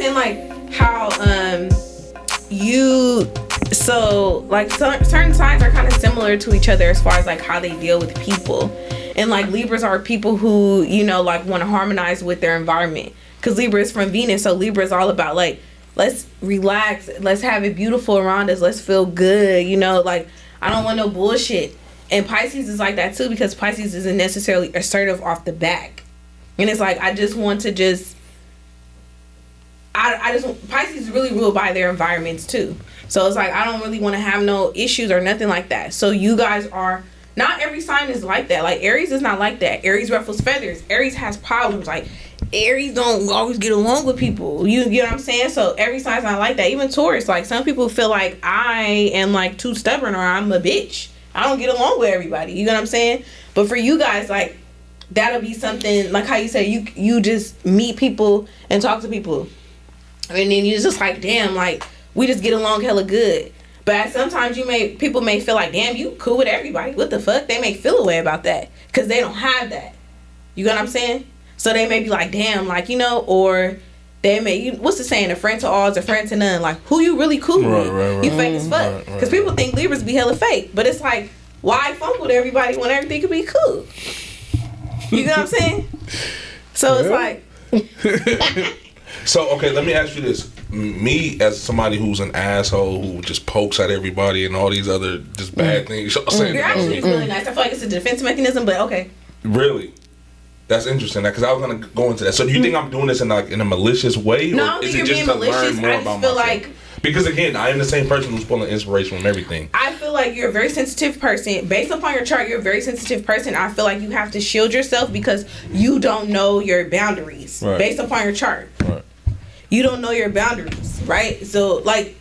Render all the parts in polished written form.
saying like how so like certain signs are kind of similar to each other as far as like how they deal with people, and like Libras are people who, you know, like want to harmonize with their environment, because Libra is from Venus, so Libra is all about like, let's relax, let's have it beautiful around us, let's feel good, you know, like I don't want no bullshit. And Pisces is like that too, because Pisces isn't necessarily assertive off the back, and it's like I just want to just Pisces is really ruled by their environments too. So it's like I don't really want to have no issues or nothing like that. So you guys are, not every sign is like that. Like Aries is not like that. Aries ruffles feathers. Aries has problems. Like Aries don't always get along with people. You get what I'm saying? So every sign's not like that. Even Taurus, like some people feel like I am like too stubborn or I'm a bitch. I don't get along with everybody. You know what I'm saying? But for you guys, like that'll be something like how you say you just meet people and talk to people. And then you're just like, damn, like we just get along hella good. But sometimes people may feel like, damn, you cool with everybody. What the fuck? They may feel a way about that because they don't have that. You know what I'm saying? So they may be like, damn, like, you know, or they may, what's the saying? A friend to all is a friend to none. Like, who you really cool with? Right. You fake as fuck. Because people think Libras be hella fake. But it's like, why funk with everybody when everything could be cool? You know what I'm saying? So it's like... So, okay, let me ask you this. Me, as somebody who's an asshole who just pokes at everybody and all these other just bad things. You're actually really nice. I feel like it's a defense mechanism, but okay. Really? That's interesting, because I was going to go into that. So do you think I'm doing this in a malicious way? No, I don't think you're being malicious. I just feel like... Because again, I am the same person who's pulling inspiration from everything. I feel like you're a very sensitive person. Based upon your chart, you're a very sensitive person. I feel like you have to shield yourself because you don't know your boundaries. Right. Based upon your chart. Right. You don't know your boundaries, right? So like,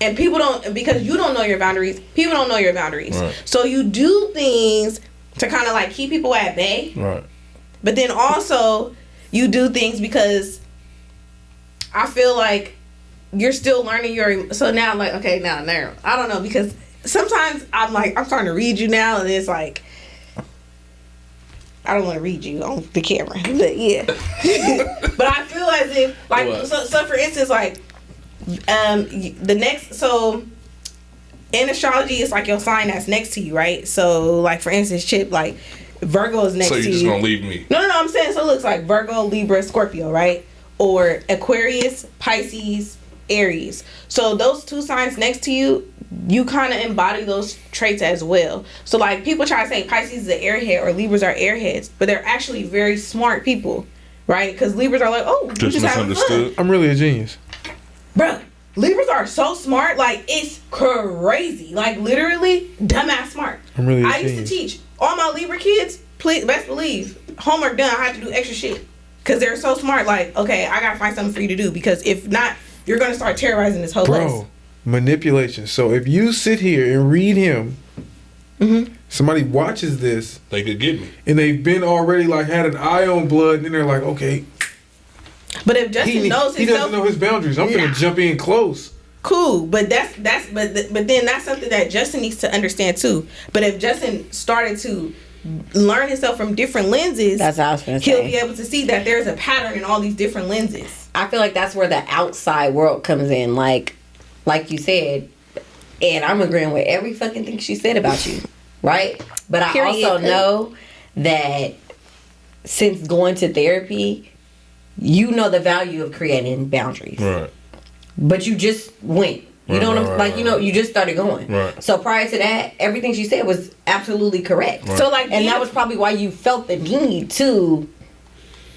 and people don't, because you don't know your boundaries, people don't know your boundaries. Right. So you do things to kind of like keep people at bay. Right. But then also you do things because I feel like you're still learning your, so now like, okay, now, I don't know, because sometimes I'm like, I'm starting to read you now and it's like, I don't want to read you on the camera, but yeah. But I feel as if, like, so for instance, like, the next, so in astrology, it's like your sign that's next to you, right? So, like, for instance, Chip, like, Virgo is next to you. So you're just going to leave me? No, I'm saying, so it looks like Virgo, Libra, Scorpio, right? Or Aquarius, Pisces, Aries. So those two signs next to you, you kind of embody those traits as well. So like people try to say Pisces is an airhead or Libras are airheads, but they're actually very smart people, right? Because Libras are like, oh, you just having fun. I'm really a genius, bruh. Libras are so smart, like it's crazy, like literally dumbass smart. I'm really a I used to teach all my Libra kids. Please, best believe, homework done. I have to do extra shit because they're so smart. Like, okay, I gotta find something for you to do because if not, you're gonna start terrorizing this whole place. Manipulation. So if you sit here and read him, somebody watches this, they could get me, and they've been already like had an eye on blood, and then they're like, okay. But if Justin knows himself, he doesn't know his boundaries. I'm gonna jump in close. Cool, but but then that's something that Justin needs to understand too. But if Justin started to learn himself from different lenses, that's what I was gonna say. He'll be able to see that there's a pattern in all these different lenses. I feel like that's where the outside world comes in, like you said, and I'm agreeing with every fucking thing she said about you, right? But I also know that since going to therapy, you know the value of creating boundaries. Right. But you just went. You know what I'm like? You know, you just started going. Right. So prior to that, everything she said was absolutely correct. Right. So like, and that was probably why you felt the need to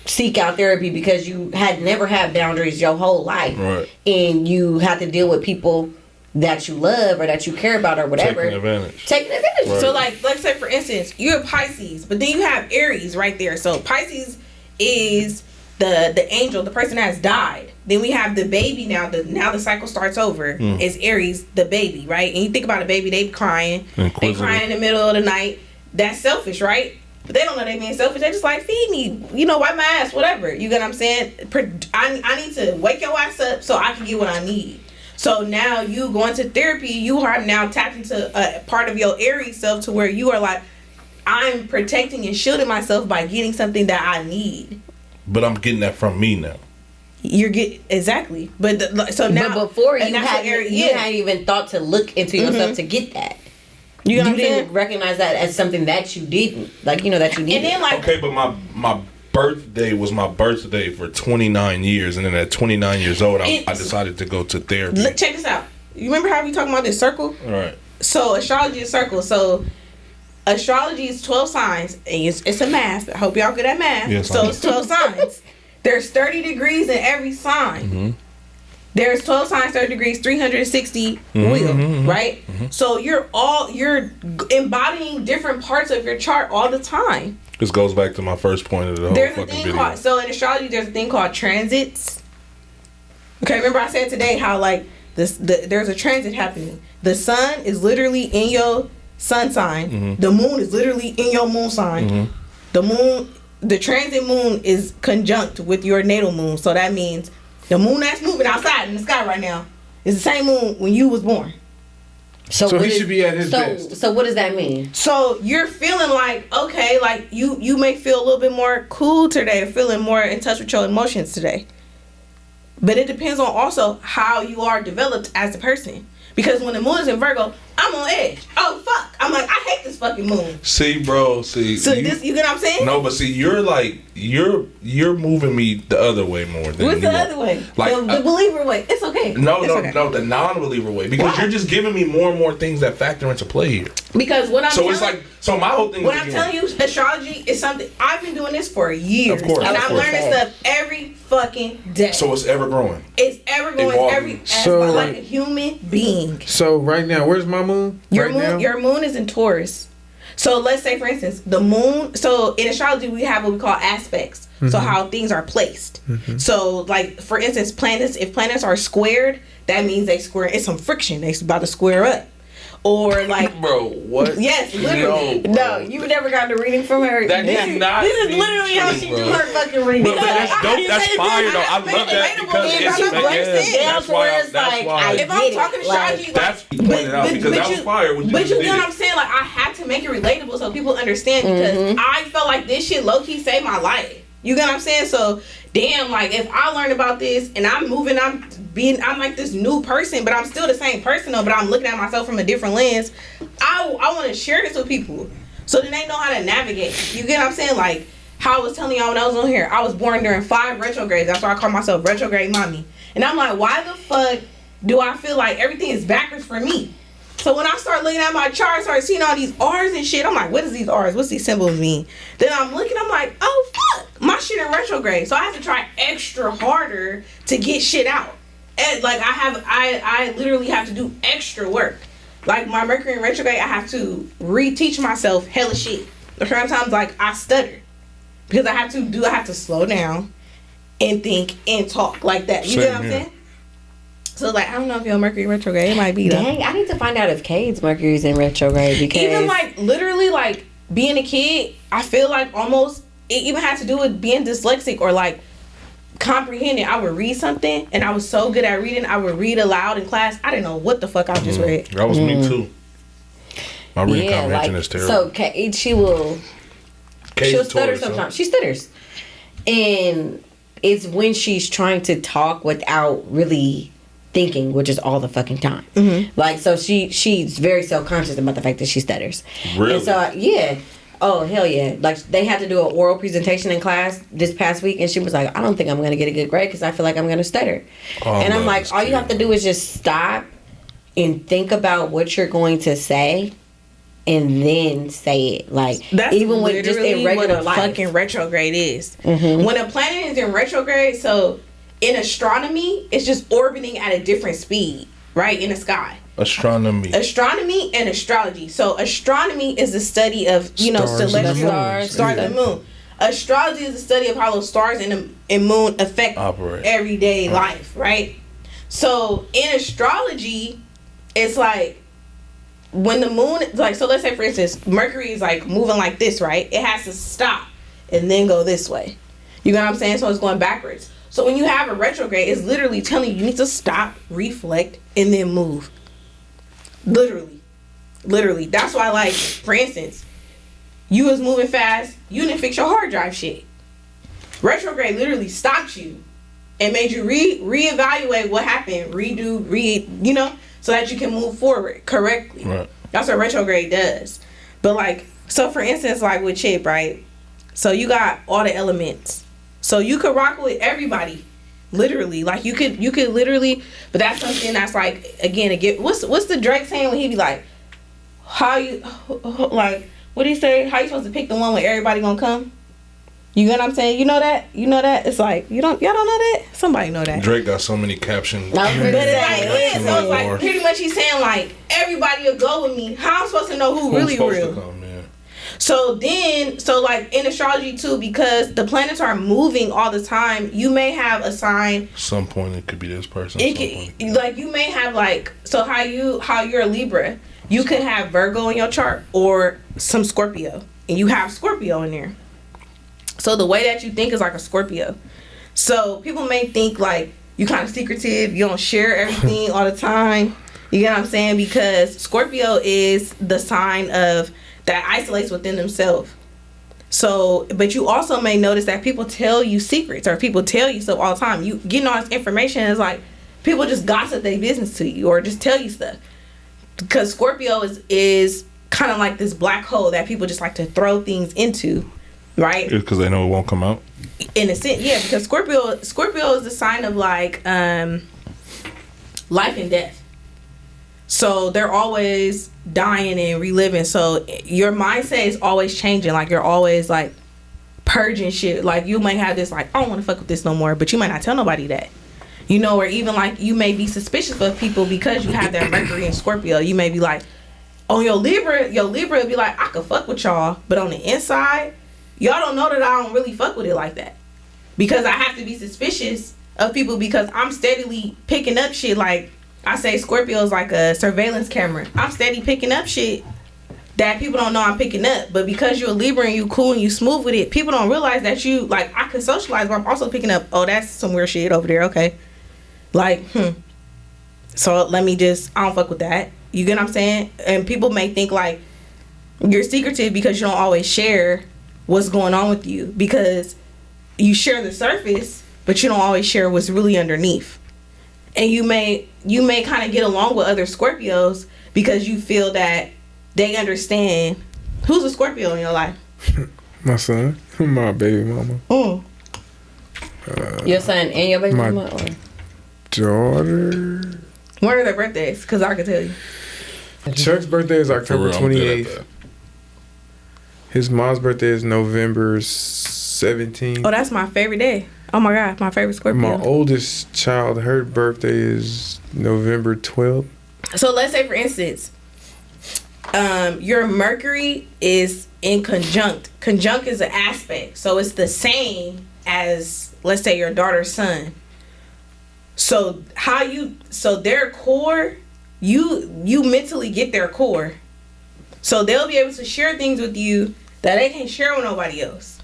seek out therapy, because you had never had boundaries your whole life, right? And you had to deal with people that you love or that you care about or whatever. Taking advantage. Right. So like, let's say for instance, you're a Pisces, but then you have Aries right there. So Pisces is the angel, the person that has died. Then we have the baby now. Now the cycle starts over. It's Aries, the baby, right? And you think about a baby, they crying. They crying in the middle of the night. That's selfish, right? But they don't know they being selfish. They just like, feed me, you know, wipe my ass, whatever. You get what I'm saying? I need to wake your ass up so I can get what I need. So now you going to therapy, you are now tapped into a part of your Aries self to where you are like, I'm protecting and shielding myself by getting something that I need. But I'm getting that from me now. you're exactly. But so now, but before and you that's hadn't, what area- you hadn't even thought to look into yourself to get that. You know what I'm didn't saying? recognize that as something that you didn't, like, you know, that you needed. And then like Okay, but my birthday was my birthday for 29 years, and then at 29 years old, I decided to go to therapy. look, check this out. You remember how we talking about this circle? All right. So astrology is circle. So astrology is 12 signs, and it's a math. I hope y'all good at math. Yes, so I am. it's 12 signs. There's 30 degrees in every sign. Mm-hmm. There's 12 signs, 30 degrees, 360 wheel, right? So you're embodying different parts of your chart all the time. This goes back to my first point of the whole There's a fucking thing video. called, so in astrology, there's a thing called transits. Okay, remember I said today how like there's a transit happening. The sun is literally in your sun sign. The moon is literally in your moon sign. The transit moon is conjunct with your natal moon. So that means the moon that's moving outside in the sky right now is the same moon when you was born. So what he should be at his best. So what does that mean? So you're feeling like, okay, like you may feel a little bit more cool today, or feeling more in touch with your emotions today. But it depends on also how you are developed as a person. Because when the moon is in Virgo, I'm on edge. Oh fuck! I'm like, I hate this fucking moon. See, bro. See. So you get what I'm saying? No, but see, you're like you're moving me the other way more than What's you the are. other way? Like, The believer way. It's okay. No, It's no, okay. no, the non-believer way. Because Why? you're just giving me more and more things that factor into play here. Because what I'm So telling, it's like, so my whole thing. what is I'm again, telling you, astrology is something I've been doing this for years, Of course, and of I'm course. learning stuff every fucking day. So it's ever growing. It's ever going Evolving. every as So, like a human being. So right now, where's my moon? Your right moon, now? your moon is in Taurus. So let's say, for instance, the moon. So in astrology, we have what we call aspects. So how things are placed. So like for instance, planets. If planets are squared, that means they square. It's some friction. They about to square up. Or like, Bro, what? yes, literally. No, you never got the reading from her. That is not. This is literally how she true, do bro. her fucking reading. But that's dope. That's It's fire though. I not love that relatable, because man. it's I'm not understanding. that's why. That's That's like, why. If I'm talking astrology, like, That's pointed out because that was fire. When but you did know what it. I'm saying? Like I had to make it relatable so people understand because I felt like this shit low key saved my life. You get what I'm saying? So damn, like if I learn about this and I'm moving, I'm like this new person, but I'm still the same person though. But I'm looking at myself from a different lens. I want to share this with people so then they know how to navigate. You get what I'm saying? Like how I was telling y'all when I was on here, I was born during 5 retrogrades. That's why I call myself retrograde mommy. And I'm like, why the fuck do I feel like everything is backwards for me? So when I start looking at my chart, start seeing all these R's and shit, I'm like, what is these R's? What's these symbols mean? Then I'm looking, I'm like, oh fuck, my shit in retrograde. So I have to try extra harder to get shit out. And like I literally have to do extra work. Like my Mercury in retrograde, I have to reteach myself hella shit. Sometimes like I stutter because I have to slow down and think and talk like that. You get what I'm saying? So like I don't know if your Mercury retrograde, it might be though. Dang, I need to find out if Cade's Mercury's in retrograde because Even like literally like being a kid, I feel like almost it even has to do with being dyslexic or like comprehending. I would read something and I was so good at reading, I would read aloud in class. I didn't know what the fuck I just read. That was me too. My reading comprehension is terrible. So Cade, she'll stutter sometimes. She stutters, and it's when she's trying to talk without really thinking, which is all the fucking time. Like so, she's very self conscious about the fact that she stutters. Really? And so yeah. Oh hell yeah! Like they had to do an oral presentation in class this past week, and she was like, "I don't think I'm gonna get a good grade because I feel like I'm gonna stutter." And I'm like, all you have to do is just stop and think about what you're going to say, and then say it. Like That's even with just in regular what a life. fucking retrograde is. When a planet is in retrograde, so in astronomy, it's just orbiting at a different speed, right, in the sky. Astronomy and astrology. So astronomy is the study of Stars and the celestial moon. stars and the moon. Astrology is the study of how those stars and moon affect everyday life, right? So in astrology, it's like when the moon, like, so let's say for instance, Mercury is like moving like this, right? It has to stop and then go this way. You know what I'm saying? So it's going backwards. So when you have a retrograde, it's literally telling you need to stop, reflect, and then move. Literally. That's why, like, for instance, you was moving fast, you didn't fix your hard drive shit. Retrograde literally stopped you and made you reevaluate what happened, you know, so that you can move forward correctly. Right. That's what retrograde does. But like, so for instance, like with Chip, right? So you got all the elements. So you could rock with everybody. Literally. Like you could literally, but that's something that's like, again, what's the Drake saying when he be like, how you, like, what do you say? How you supposed to pick the one when everybody gonna come? You know what I'm saying? You know that? It's like, y'all don't know that? Somebody know that. Drake got so many captions. But it's like pretty much he's saying like, everybody will go with me. How I'm supposed to know who's really real? To come, yeah. So like in astrology too, because the planets are moving all the time, you may have a sign. Some point it could be this person. Like you may have like, so how you're a Libra, you could have Virgo in your chart or some Scorpio, and you have Scorpio in there. So the way that you think is like a Scorpio. So people may think like you kind of secretive, you don't share everything all the time. You get what I'm saying? Because Scorpio is the sign of that isolates within themselves. So, but you also may notice that people tell you secrets or people tell you stuff all the time. You getting all this information is like people just gossip their business to you or just tell you stuff. Because Scorpio is kind of like this black hole that people just like to throw things into. Right? It's because they know it won't come out. In a sense, yeah, because Scorpio is the sign of like life and death. So they're always dying and reliving. So your mindset is always changing. Like you're always like purging shit. Like you might have this like, I don't want to fuck with this no more, but you might not tell nobody that. You know, or even like you may be suspicious of people because you have that Mercury in Scorpio. You may be like, oh, your Libra will be like, I could fuck with y'all, but on the inside, y'all don't know that I don't really fuck with it like that. Because I have to be suspicious of people because I'm steadily picking up shit. Like I say, Scorpio is like a surveillance camera. I'm steady picking up shit that people don't know I'm picking up. But because you're a Libra and you cool and you smooth with it, people don't realize that you, like, I can socialize, but I'm also picking up, oh, that's some weird shit over there. Okay. Like, So let me just, I don't fuck with that. You get what I'm saying? And people may think like you're secretive because you don't always share what's going on with you, because you share the surface but you don't always share what's really underneath. And you may kind of get along with other Scorpios because you feel that they understand. Who's a Scorpio in your life? My son, my baby mama. Your son and your baby mama, or daughter. When are their birthdays? Because I can tell you. Chuck's birthday is October 28th. His mom's birthday is November 17th. Oh, that's my favorite day. Oh my God, my favorite Scorpio. My oldest child, her birthday is November 12th. So let's say, for instance, your Mercury is in conjunct. Conjunct is an aspect, so it's the same as, let's say, your daughter's son. So their core, you mentally get their core. So they'll be able to share things with you that they can't share with nobody else.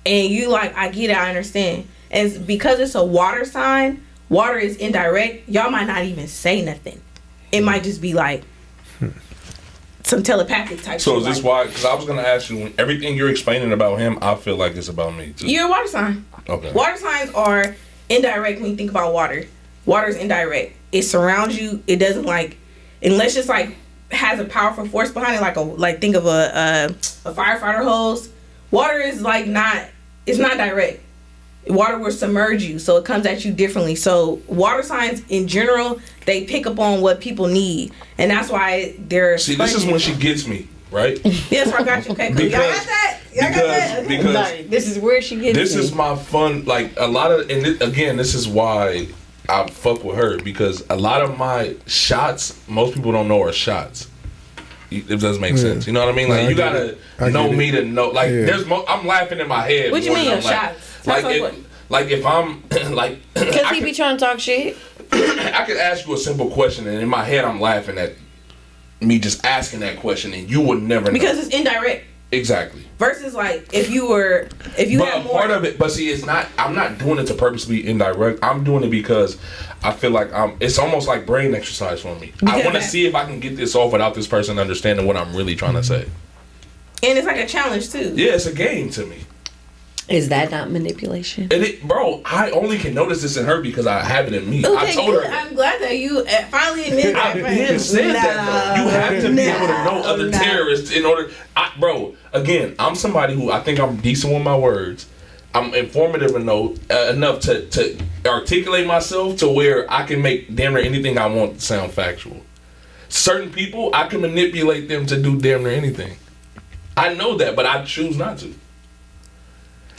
And you like, I get it, I understand. And because it's a water sign, water is indirect, y'all might not even say nothing. It might just be like some telepathic type So shit. is this why, because I was going to ask you, when everything you're explaining about him, I feel like it's about me too. You're a water sign. Okay. Water signs are indirect when you think about water. Water is indirect. It surrounds you. It doesn't like, unless it's like has a powerful force behind it, like think of a firefighter hose. Water is like it's not direct. Water will submerge you, so it comes at you differently. So water signs in general, they pick up on what people need, and that's why they're. See, this is when she gets me, right? Yes, I got you. Okay, cool. Y'all got that? Y'all got that? Because this is where she gets. This is my fun. Like a lot of, and again, this is why I fuck with her, because a lot of my shots, most people don't know are shots. If it doesn't make sense, you know what I mean? Like, you gotta know me to know. Like, I'm laughing in my head. What you mean your shots? Like if I'm like, because he be trying to talk shit. I could ask you a simple question, and in my head I'm laughing at me just asking that question, and you would never know. Because it's indirect. Exactly. Versus like if you had more. Part of it, but see, it's not. I'm not doing it to purposely indirect. I'm doing it because I feel like it's almost like brain exercise for me. I want to see if I can get this off without this person understanding what I'm really trying to say. And it's like a challenge too. Yeah, it's a game to me. Is that not manipulation? Bro, I only can notice this in her because I have it in me. Okay, I told good. her. I'm glad that you finally admitted that. I've been said that though. You have to be able to know other terrorists in order. Bro, again, I'm somebody who I think I'm decent with my words. I'm informative enough to articulate myself to where I can make damn near anything I want to sound factual. Certain people, I can manipulate them to do damn near anything. I know that, but I choose not to.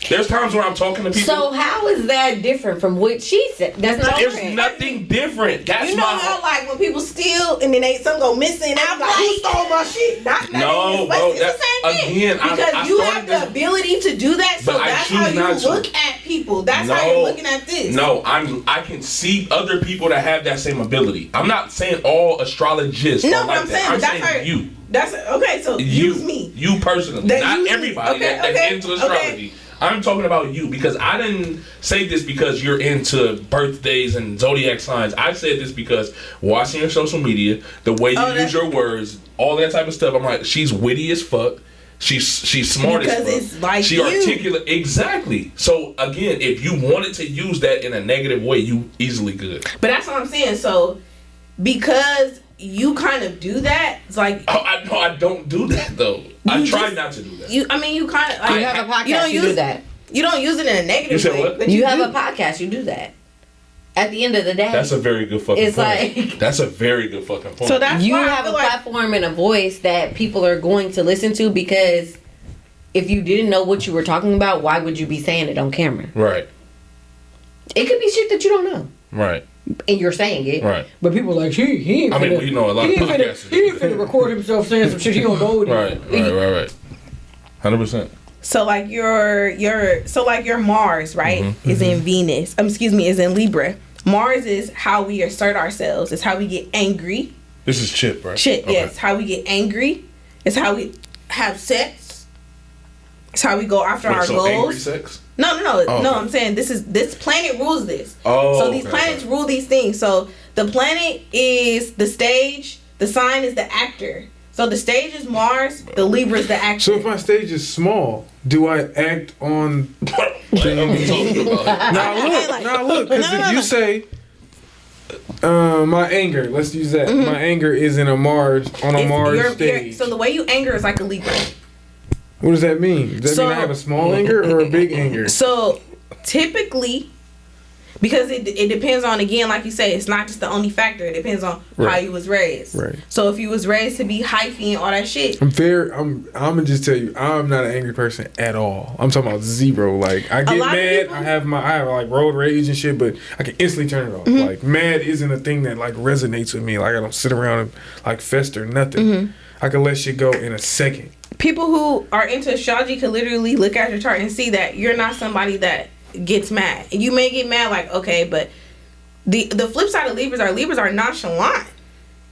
There's times where I'm talking to people. So how is that different from what she said? That's not There's different. nothing different. That's you know how like when people steal and then some go missing, and I'm like, who stole my shit? No, bro. It's the same thing. Again, because you have the ability to do that, so that's how you look at people. That's how you're looking at this. No, I can see other people that have that same ability. I'm not saying all astrologists are like that. I'm saying you. That's okay. So use me. You personally, not everybody that's into astrology. I'm talking about you because I didn't say this because you're into birthdays and zodiac signs. I said this because watching your social media, the way you use your words, all that type of stuff. I'm like, she's witty as fuck. She's smart as fuck. Because it's like she articulate exactly. So again, if you wanted to use that in a negative way, you easily could. But that's what I'm saying. So because you kind of do that, it's like I don't do that though. I try not to do that. You kind of like you have a podcast. You do that. You don't use it in a negative way. What? But you have a podcast. You do that. At the end of the day, that's a very good fucking it's point. Like that's a very good fucking point. So that's you why have a platform and a voice that people are going to listen to, because if you didn't know what you were talking about, why would you be saying it on camera? Right. It could be shit that you don't know. Right. And you're saying it. Right. But people are like, he ain't I mean, we know a lot of podcasters. He ain't finna record himself saying some shit he don't know. Right. 100%. So like your Mars, right, is in Venus. Is in Libra. Mars is how we assert ourselves. It's how we get angry. This is Chip, right? Chip, okay. Yes. How we get angry. It's how we have sex. It's how we go after our goals. Angry sex? No. No, I'm saying this planet rules this. Oh. So these planets rule these things. So the planet is the stage. The sign is the actor. So the stage is Mars. The Libra is the actor. So if my stage is small, do I act on? Now look. Because if you say my anger, let's use that. My anger is in Mars stage. So the way you anger is like a Libra. What does that mean? Does that mean I have a small anger or a big anger? So typically, because it depends on, again, like you say, it's not just the only factor. It depends on how you was raised. Right. So if you was raised to be hyphy and all that shit. I'm gonna just tell you, I'm not an angry person at all. I'm talking about zero. Like I get mad, I have like road rage and shit, but I can instantly turn it off. Like mad isn't a thing that like resonates with me. Like I don't sit around and like fester nothing. I can let shit go in a second. People who are into astrology could literally look at your chart and see that you're not somebody that gets mad. You may get mad, like, okay, but the flip side of Libras are nonchalant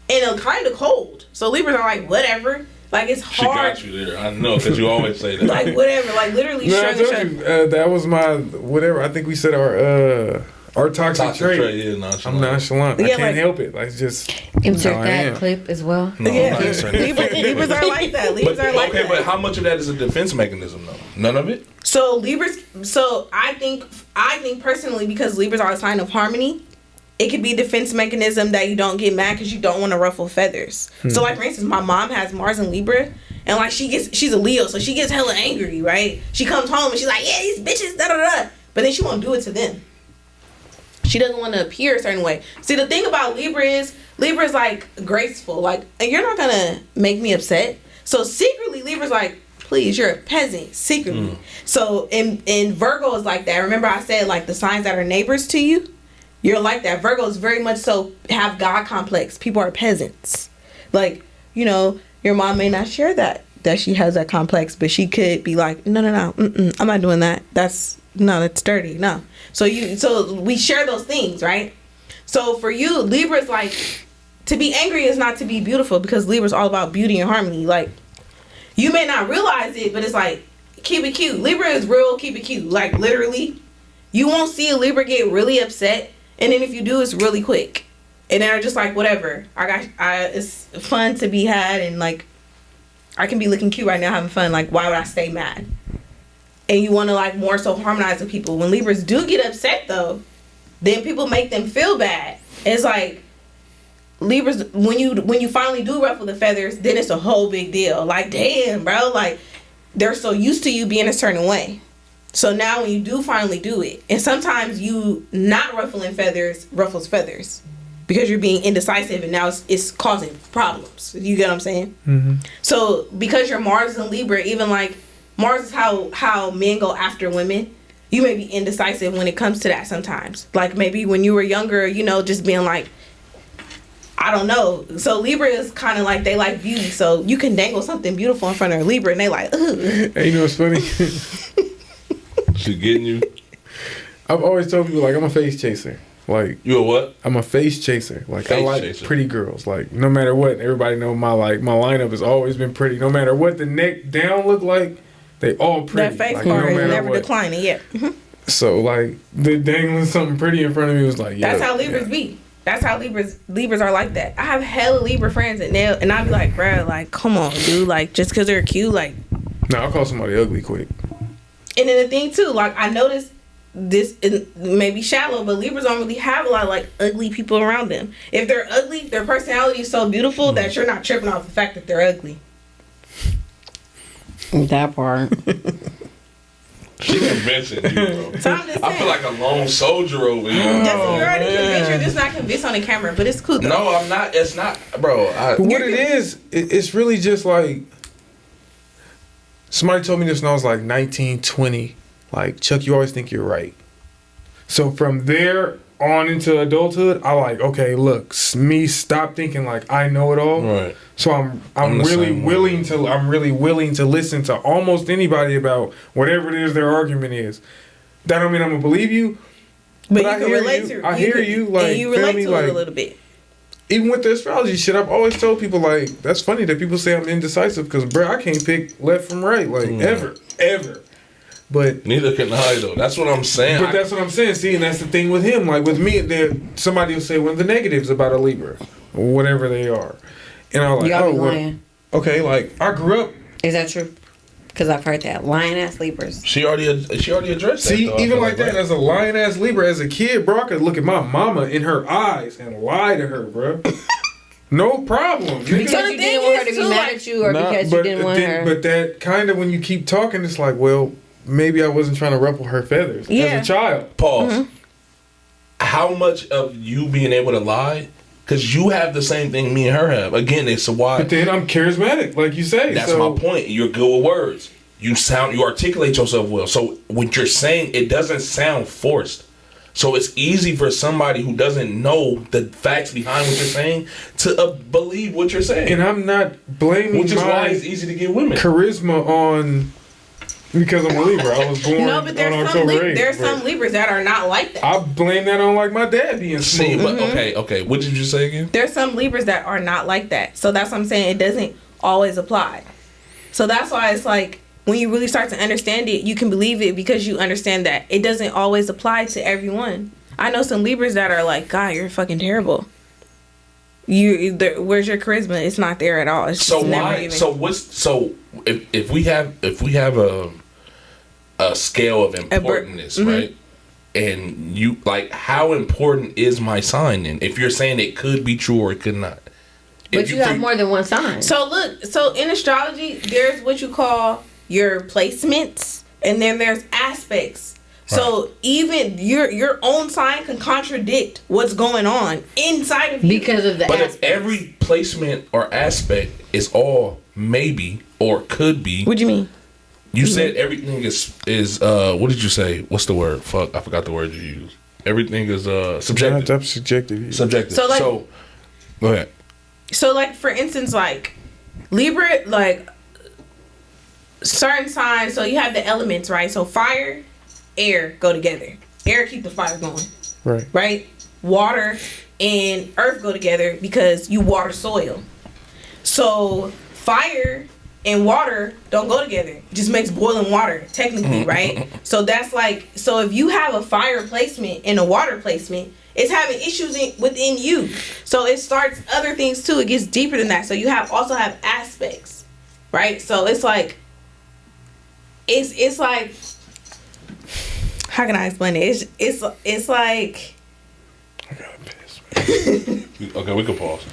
and they're kind of cold. So Libras are like, whatever. Like, it's hard. She got you there. I know, because you always say that. Like, whatever. Like, literally, that was my whatever. I think we said our toxic trait. Yeah, nonchalant. I'm nonchalant. I can't help it. Like, just insert that clip as well. No, Libras are like that. Libras are like that. Okay, but how much of that is a defense mechanism, though? None of it. So Libras. So I think personally, because Libras are a sign of harmony, it could be a defense mechanism that you don't get mad because you don't want to ruffle feathers. So like, for instance, my mom has Mars and Libra, and like she's a Leo, so she gets hella angry, right? She comes home and she's like, yeah, these bitches, da da da, but then she won't do it to them. She doesn't want to appear a certain way. See, the thing about Libra is like graceful. Like, you're not gonna make me upset. So secretly, Libra's like, please, you're a peasant. Secretly. So in Virgo is like that. Remember I said like the signs that are neighbors to you? You're like that. Virgo is very much so have God complex. People are peasants. Like, you know, your mom may not share that she has that complex, but she could be like, no, I'm not doing that. That's dirty. No. So we share those things, right? So for you, Libra's like, to be angry is not to be beautiful, because Libra's all about beauty and harmony. Like, you may not realize it, but it's like, keep it cute. Libra is real, keep it cute. Like, literally, you won't see a Libra get really upset, and then if you do, it's really quick. And they're just like, whatever. It's fun to be had, and like, I can be looking cute right now having fun. Like, why would I stay mad? and you want to like more so harmonize with people. When Libras do get upset though, then people make them feel bad. It's like Libras, when you finally do ruffle the feathers, then it's a whole big deal. Like, damn, bro, like they're so used to you being a certain way. So now when you do finally do it, and sometimes you not ruffling feathers ruffles feathers because you're being indecisive, and now it's causing problems. You get what I'm saying? Mm-hmm. So because your Mars is in Libra, even like Mars is how men go after women. You may be indecisive when it comes to that sometimes. Like maybe when you were younger, you know, just being like, I don't know. So Libra is kind of like, they like beauty. So you can dangle something beautiful in front of a Libra and they like, ugh. Hey, you know what's funny? She getting you? I've always told people, like, I'm a face chaser. Like, You a what? I'm a face chaser. Like, I Face like chaser. pretty girls. Like, no matter what, everybody know my lineup has always been pretty. No matter what the neck down look like, they all pretty. That face like, part no is matter never what. declining. Yeah. So, like, the dangling something pretty in front of me was like, yeah. That's how Libras be. That's how Libras are like that. I have hella Libra friends and I be like, bruh, like, come on, dude. Like, just because they're cute, like. No, I'll call somebody ugly quick. And then the thing too, like I noticed this may be shallow, but Libras don't really have a lot of like ugly people around them. If they're ugly, their personality is so beautiful that you're not tripping off the fact that they're ugly. That part. She convincing you, bro. So I'm just saying. I feel like a lone soldier over here. Justin, you're already convinced. You're just not convinced on the camera, but it's cool though. No, I'm not. It's not, bro. But what it is, it's really just like, somebody told me this when I was like 19, 20. Like, Chuck, you always think you're right. So from there on into adulthood, I like, okay, look, me stop thinking like I know it all. Right. So I'm really willing to listen to almost anybody about whatever it is their argument is. That don't mean I'm gonna believe you. but you I can hear relate you. to. I hear you. Like, and you feel relate me? to Like, it a little bit. even with the astrology shit, I've always told people, like, that's funny that people say I'm indecisive because, bro, I can't pick left from right, like, ever. But Neither can I, though. That's what I'm saying. but that's what I'm saying. See, and that's the thing with him. Like, with me, somebody will say one of the negatives about a Libra, or whatever they are. And I'm like, You gotta be well, lying. okay, like, I grew up. Is that true? Because I've heard that. Lying ass Libras. She already addressed See, that. though. I even feel like that, right? as a lion-ass Libra, as a kid, bro, I could look at my mama in her eyes and lie to her, bro. No problem. Because you the thing didn't want her to is, be too, mad like- at you or because you didn't want her. But that kind of, when you keep talking, it's like, well, maybe I wasn't trying to ruffle her feathers Yeah. as a child. Pause. How much of you being able to lie? Because you have the same thing me and her have. Again, it's a why. But then I'm charismatic, like you say. That's so, my point. You're good with words. You articulate yourself well. So what you're saying, it doesn't sound forced. So it's easy for somebody who doesn't know the facts behind what you're saying to believe what you're saying. And I'm not blaming Which is why my it's easy to get women. charisma on because I'm a Libra. I was born No, but on there's October 8th. there's but some Libras that are not like that. I blame that on like my dad being See, smooth. but okay. What did you say again? There's some Libras that are not like that. So that's what I'm saying. It doesn't always apply. So that's why it's like when you really start to understand it, you can believe it because you understand that it doesn't always apply to everyone. I know some Libras that are like, God, you're fucking terrible. Where's your charisma? It's not there at all. It's So just never why? even. So if we have a scale of importantness, right? And you like, how important is my sign then? If you're saying it could be true or it could not. But you have more than one sign. So look, so in astrology, there's what you call your placements, and then there's aspects. So even your own sign can contradict what's going on inside of you because of the But aspects. if every placement or aspect is all maybe or could be, What do you mean? you said everything is what did you say? What's the word? Fuck, I forgot the word you used. Everything is subjective. That's subjective. Subjective. So, like- So go ahead. So like for instance, like Libra, like certain signs. So you have the elements, right? So fire, air go together. Air keep the fire going, Right. right? Water and earth go together because you water soil. So fire and water don't go together. It just makes boiling water, technically, right? So that's like, so if you have a fire placement and a water placement, it's having issues within you. So it starts other things too. It gets deeper than that. So you also have aspects, right? So it's like it's like, how can I explain it? It's like. I gotta piss, man. Okay, we can pause.